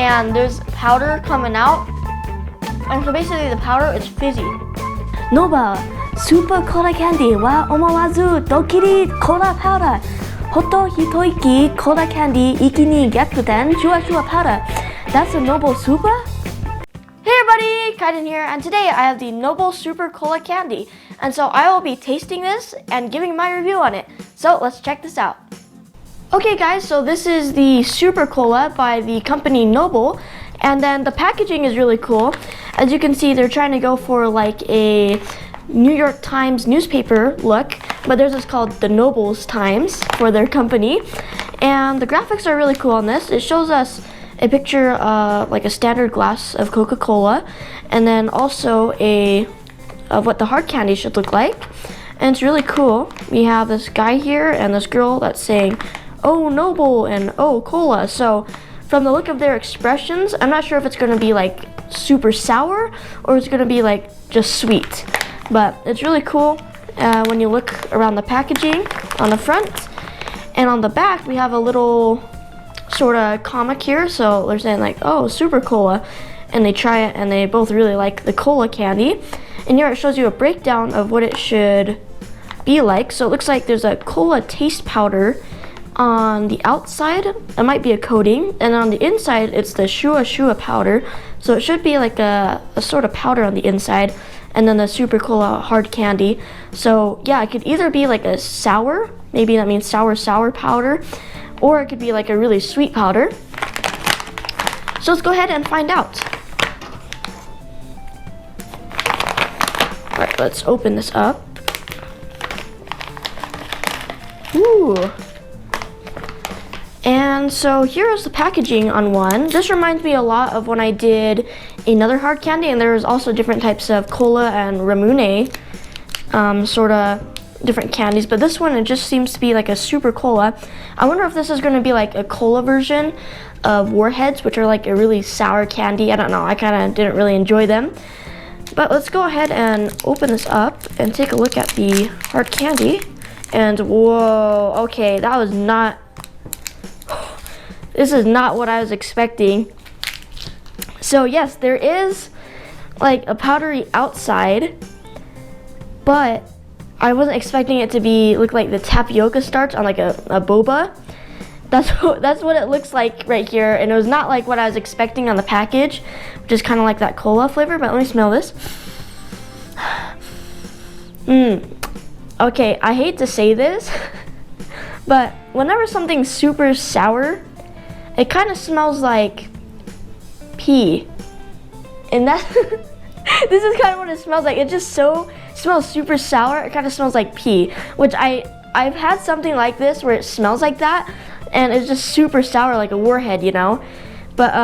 and there's powder coming out. And so basically the powder is fizzy. Nobel Super Cola Candy wa omowazu dokiri cola powder. Hoto hitoiki cola candy ikini gyakuten shuwa powder. That's a Nobel Super? Hey everybody, Kaiden here, and today I have the Nobel Super Cola Candy. And so I will be tasting this and giving my review on it. So let's check this out. Okay guys, so this is the Super Cola by the company Nobel. And then the packaging is really cool. As you can see, they're trying to go for like a New York Times newspaper look, but theirs is called the Nobel's Times for their company. And the graphics are really cool on this. It shows us a picture of like a standard glass of Coca-Cola, and then also of what the hard candy should look like. And it's really cool. We have this guy here and this girl that's saying, "Oh, Nobel," and "Oh, cola." So from the look of their expressions, I'm not sure if it's gonna be like super sour or it's gonna be like just sweet. But it's really cool when you look around the packaging on the front. And on the back, we have a little sort of comic here. So they're saying like, "Oh, Super Cola." And they try it and they both really like the cola candy. And here it shows you a breakdown of what it should be like. So it looks like there's a cola taste powder on the outside. It might be a coating, and on the inside it's the shuwa powder. So it should be like a sort of powder on the inside, and then the Super Cola hard candy. So yeah, it could either be like a sour, maybe that means sour powder, or it could be like a really sweet powder. So let's go ahead and find out. All right, let's open this up. Ooh. And so here is the packaging on one. This reminds me a lot of when I did another hard candy, and there was also different types of cola and ramune, sort of different candies. But this one, it just seems to be like a Super Cola. I wonder if this is going to be like a cola version of Warheads, which are like a really sour candy. I don't know. I kind of didn't really enjoy them. But let's go ahead and open this up and take a look at the hard candy. And whoa, okay, that was not... This is not what I was expecting. So yes, there is like a powdery outside, but I wasn't expecting it to look like the tapioca starch on like a boba. That's what it looks like right here, and it was not like what I was expecting on the package, which is kind of like that cola flavor. But let me smell this. Okay, I hate to say this, but whenever something's super sour, it kind of smells like pee. And that this is kind of what it smells like. It just smells super sour. It kind of smells like pee, which I've had something like this where it smells like that, and it's just super sour like a Warhead, you know. But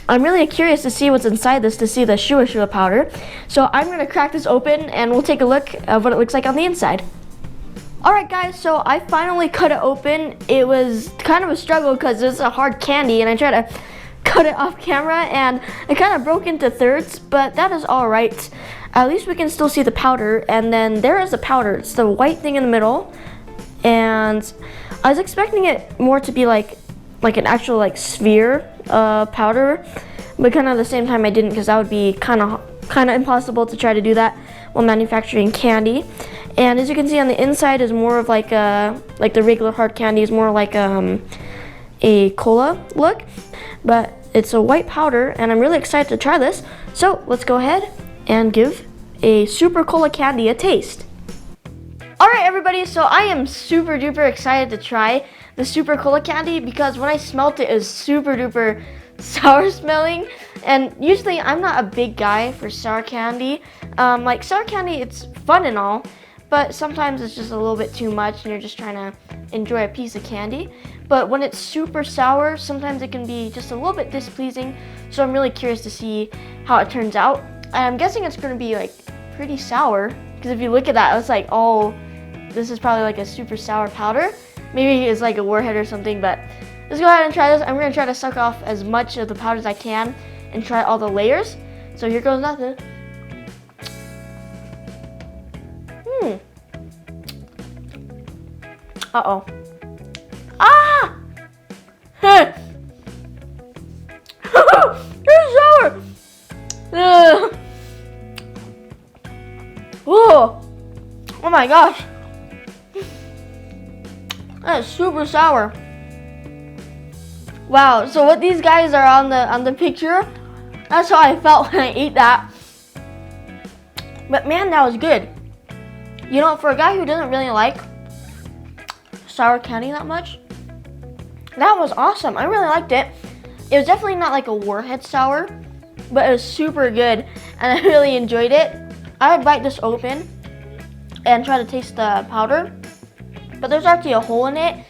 I'm really curious to see what's inside this, to see the shuwa powder. So I'm gonna crack this open and we'll take a look at what it looks like on the inside. Alright guys, so I finally cut it open. It was kind of a struggle because it's a hard candy, and I tried to cut it off camera and it kind of broke into thirds, but that is alright. At least we can still see the powder, and then there is the powder. It's the white thing in the middle, and I was expecting it more to be like an actual like sphere powder, but kind of at the same time I didn't, because that would be kind of impossible to try to do that while manufacturing candy. And as you can see on the inside is more of like the regular hard candy is more like a cola look, but it's a white powder, and I'm really excited to try this. So let's go ahead and give a Super Cola Candy a taste. Alright everybody, so I am super duper excited to try the Super Cola Candy, because when I smelt it, it was super duper sour smelling, and usually I'm not a big guy for sour candy. Like sour candy, it's fun and all, but sometimes it's just a little bit too much and you're just trying to enjoy a piece of candy. But when it's super sour, sometimes it can be just a little bit displeasing. So I'm really curious to see how it turns out. I'm guessing it's going to be like pretty sour, because if you look at that, it's like, oh, this is probably like a super sour powder. Maybe it's like a Warhead or something, but let's go ahead and try this. I'm going to try to suck off as much of the powder as I can and try all the layers. So here goes nothing. Uh-oh. Ah! my gosh. That is super sour. Wow, so what these guys are on the picture, that's how I felt when I ate that. But man, that was good. You know, for a guy who doesn't really like sour candy that much, that was awesome. I really liked it. It was definitely not like a warhead sour, but it was super good, and I really enjoyed it. I would bite this open and try to taste the powder, but there's actually a hole in it,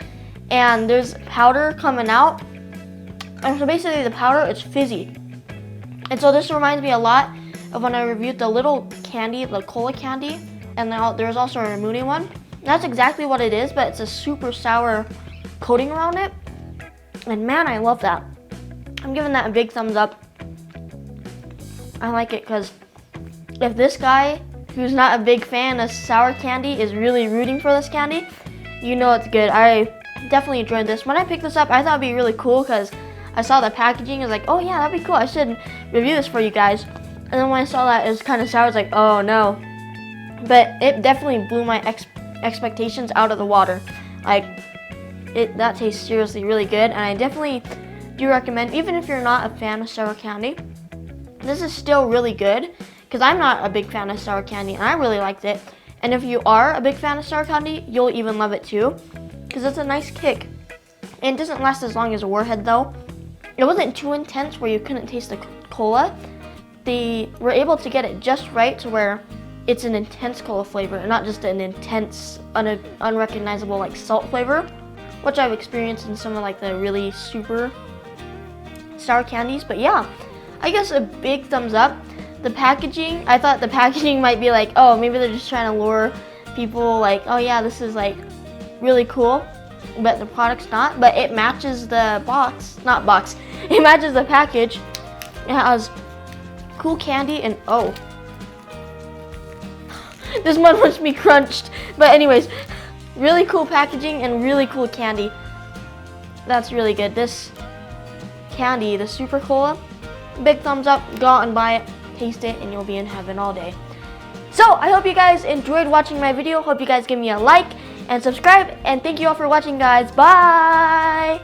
and there's powder coming out. And so basically the powder is fizzy. And so this reminds me a lot of when I reviewed the little candy, the cola candy, and now there's also a Ramune one. That's exactly what it is, but it's a super sour coating around it. And man, I love that. I'm giving that a big thumbs up. I like it because if this guy, who's not a big fan of sour candy, is really rooting for this candy, you know it's good. I definitely enjoyed this. When I picked this up, I thought it'd be really cool because I saw the packaging. I was like, oh yeah, that'd be cool. I should review this for you guys. And then when I saw that it was kind of sour, I was like, oh no. But it definitely blew my expectations out of the water. Like, that tastes seriously really good, and I definitely do recommend, even if you're not a fan of sour candy, this is still really good, because I'm not a big fan of sour candy, and I really liked it. And if you are a big fan of sour candy, you'll even love it too, because it's a nice kick. And it doesn't last as long as a Warhead though. It wasn't too intense where you couldn't taste the cola. They were able to get it just right to where it's an intense cola flavor and not just an intense, unrecognizable like salt flavor, which I've experienced in some of like the really super sour candies. But yeah, I guess a big thumbs up. The packaging, I thought the packaging might be like, oh, maybe they're just trying to lure people like, oh yeah, this is like really cool, but the product's not. But it matches the it matches the package. It has cool candy and oh, this one must be crunched. But anyways, really cool packaging and really cool candy. That's really good. This candy, the Super Cola, big thumbs up. Go out and buy it, taste it, and you'll be in heaven all day. So I hope you guys enjoyed watching my video. Hope you guys give me a like and subscribe, and thank you all for watching, guys. Bye.